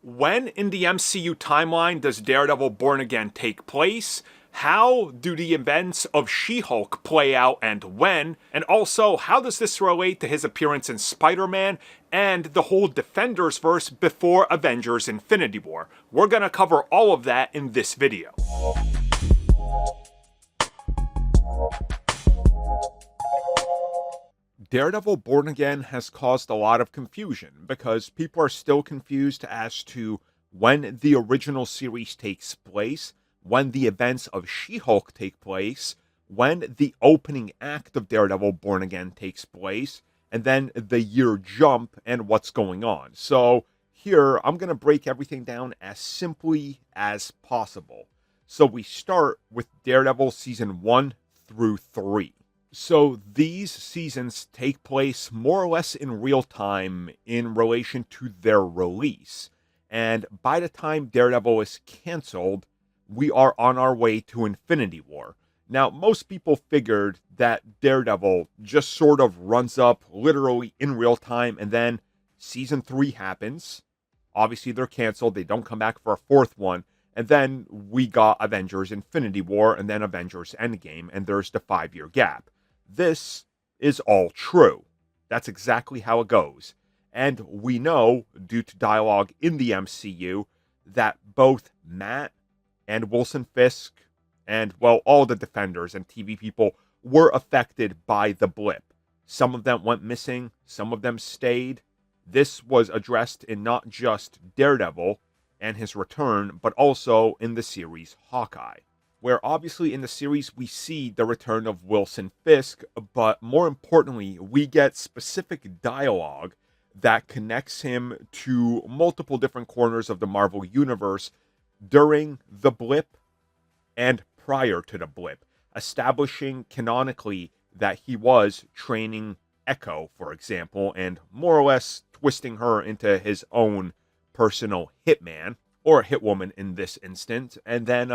When in the MCU timeline does Daredevil Born Again take place? How do the events of She-Hulk play out and when? And also, how does this relate to his appearance in Spider-Man and the whole Defenders verse before Avengers Infinity War? We're gonna cover all of that in this video. Daredevil Born Again has caused a lot of confusion because people are still confused as to when the original series takes place, when the events of She-Hulk take place, when the opening act of Daredevil Born Again takes place, and then the year jump and what's going on. So here, I'm going to break everything down as simply as possible. So we start with Daredevil Season 1 through 3. So these seasons take place more or less in real time in relation to their release. And by the time Daredevil is canceled, we are on our way to Infinity War. Now, most people figured that Daredevil just sort of runs up literally in real time, and then Season 3 happens. Obviously, they're canceled. They don't come back for a fourth one. And then we got Avengers Infinity War, and then Avengers Endgame, and there's the 5-year gap. This is all true. That's exactly how it goes. And we know, due to dialogue in the MCU, that both Matt and Wilson Fisk and, well, all the Defenders and TV people were affected by the blip. Some of them went missing, some of them stayed. This was addressed in not just Daredevil and his return, but also in the series Hawkeye, where obviously in the series we see the return of Wilson Fisk, but more importantly, we get specific dialogue that connects him to multiple different corners of the Marvel Universe during the blip and prior to the blip, establishing canonically that he was training Echo, for example, and more or less twisting her into his own personal hitman, or hitwoman in this instance, and then,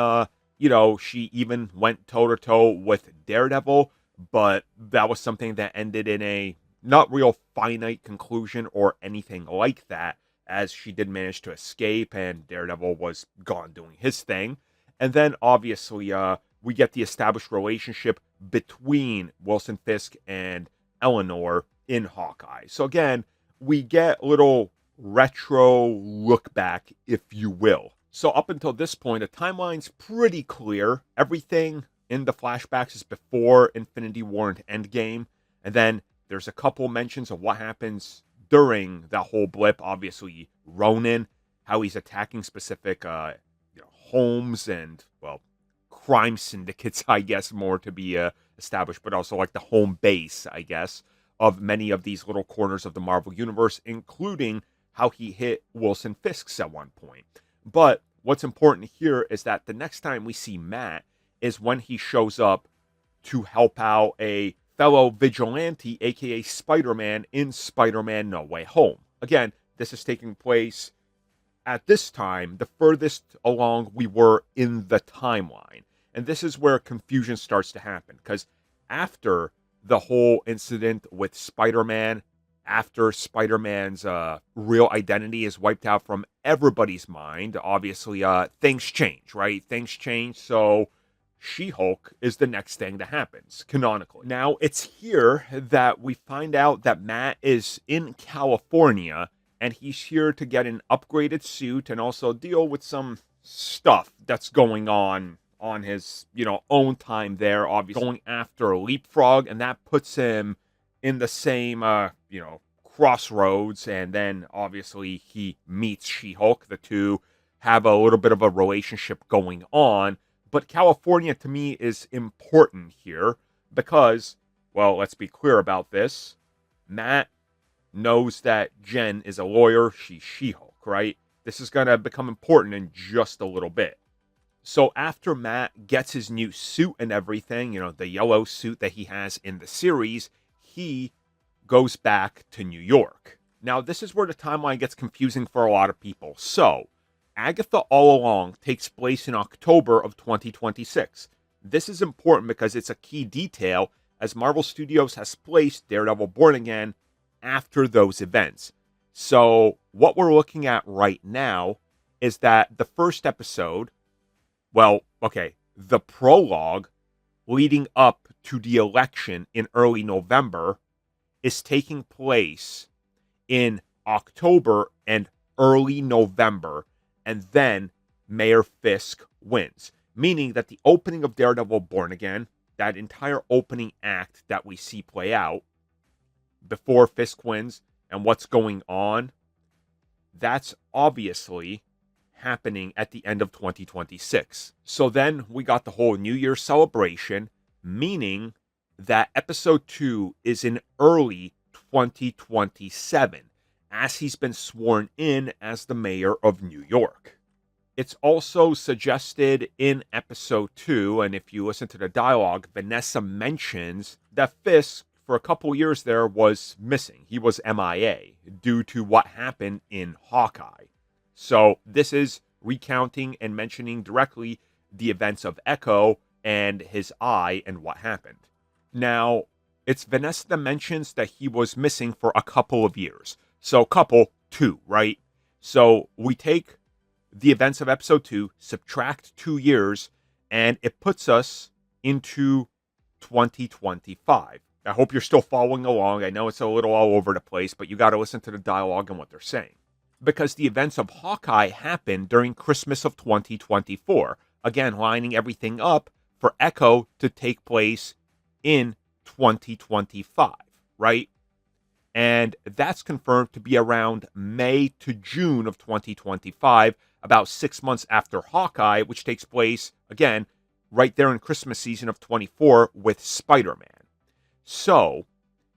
she even went toe-to-toe with Daredevil, but that was something that ended in a not real finite conclusion or anything like that, as she did manage to escape and Daredevil was gone doing his thing. And then, obviously, we get the established relationship between Wilson Fisk and Eleanor in Hawkeye. So again, we get a little retro look back, if you will. So up until this point, the timeline's pretty clear. Everything in the flashbacks is before Infinity War and Endgame. And then there's a couple mentions of what happens during that whole blip. Obviously, Ronin, how he's attacking specific homes and, well, crime syndicates, I guess, more to be established, but also like the home base, I guess, of many of these little corners of the Marvel Universe, including how he hit Wilson Fisk's at one point. But what's important here is that the next time we see Matt is when he shows up to help out a fellow vigilante, aka Spider-Man, in Spider-Man No Way Home. Again, this is taking place at this time, the furthest along we were in the timeline. And this is where confusion starts to happen, because after the whole incident with Spider-Man, after Spider-Man's real identity is wiped out from everybody's mind, obviously things change, right? Things change, so She-Hulk is the next thing that happens, canonically. Now, it's here that we find out that Matt is in California, and he's here to get an upgraded suit and also deal with some stuff that's going on his, own time there, obviously going after Leapfrog, and that puts him in the same, crossroads, and then obviously he meets She-Hulk. The two have a little bit of a relationship going on, but California to me is important here because, well, let's be clear about this. Matt knows that Jen is a lawyer, she's She-Hulk, right? This is going to become important in just a little bit. So after Matt gets his new suit and everything, the yellow suit that he has in the series, he goes back to New York. Now, this is where the timeline gets confusing for a lot of people. So, Agatha All Along takes place in October of 2026. This is important because it's a key detail, as Marvel Studios has placed Daredevil Born Again after those events. So, what we're looking at right now is that the first episode, well, okay, the prologue leading up to the election in early November is taking place in October and early November, and then Mayor Fisk wins. Meaning that the opening of Daredevil Born Again, that entire opening act that we see play out before Fisk wins and what's going on, that's obviously happening at the end of 2026. So then we got the whole New Year's celebration, meaning that episode 2 is in early 2027, as he's been sworn in as the mayor of New York. It's also suggested in episode 2, and if you listen to the dialogue, Vanessa mentions that Fisk, for a couple years there, was missing. He was MIA due to what happened in Hawkeye. So this is recounting and mentioning directly the events of Echo and his eye and what happened. Now, it's Vanessa that mentions that he was missing for a couple of years. So couple, 2, right? So we take the events of episode 2, subtract 2 years, and it puts us into 2025. I hope you're still following along. I know it's a little all over the place, but you got to listen to the dialogue and what they're saying. Because the events of Hawkeye happened during Christmas of 2024. Again, lining everything up for Echo to take place in 2025, right? And that's confirmed to be around May to June of 2025, about 6 months after Hawkeye, which takes place, again, right there in Christmas season of 24 with Spider-Man. So,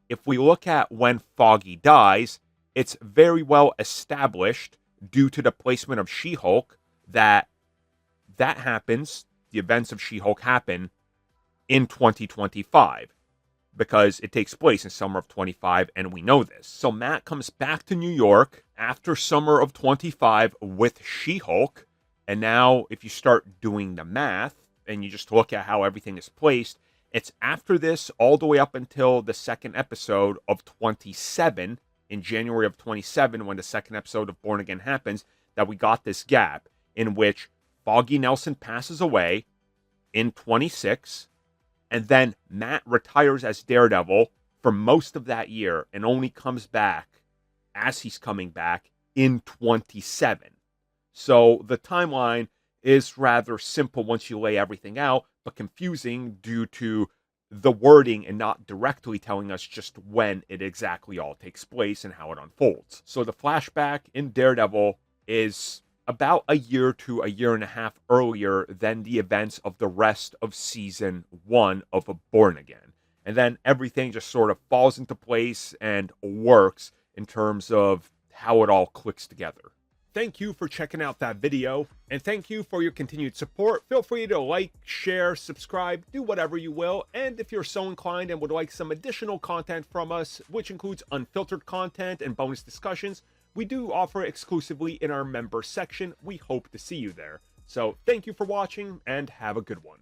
if we look at when Foggy dies, it's very well established due to the placement of She-Hulk that happens, the events of She-Hulk happen in 2025 because it takes place in summer of 25, and we know this. So Matt comes back to New York after summer of 25 with She-Hulk, and now if you start doing the math and you just look at how everything is placed, it's after this all the way up until the second episode of 27, in January of 27, when the second episode of Born Again happens, that we got this gap in which Foggy Nelson passes away in 26, and then Matt retires as Daredevil for most of that year and only comes back as he's coming back in 27. So the timeline is rather simple once you lay everything out, but confusing due to the wording and not directly telling us just when it exactly all takes place and how it unfolds. So the flashback in Daredevil is about a year to a year and a half earlier than the events of the rest of season 1 of Born Again. And then everything just sort of falls into place and works in terms of how it all clicks together. Thank you for checking out that video, and thank you for your continued support. Feel free to like, share, subscribe, do whatever you will, and if you're so inclined and would like some additional content from us, which includes unfiltered content and bonus discussions, we do offer exclusively in our member section. We hope to see you there. So thank you for watching, and have a good one.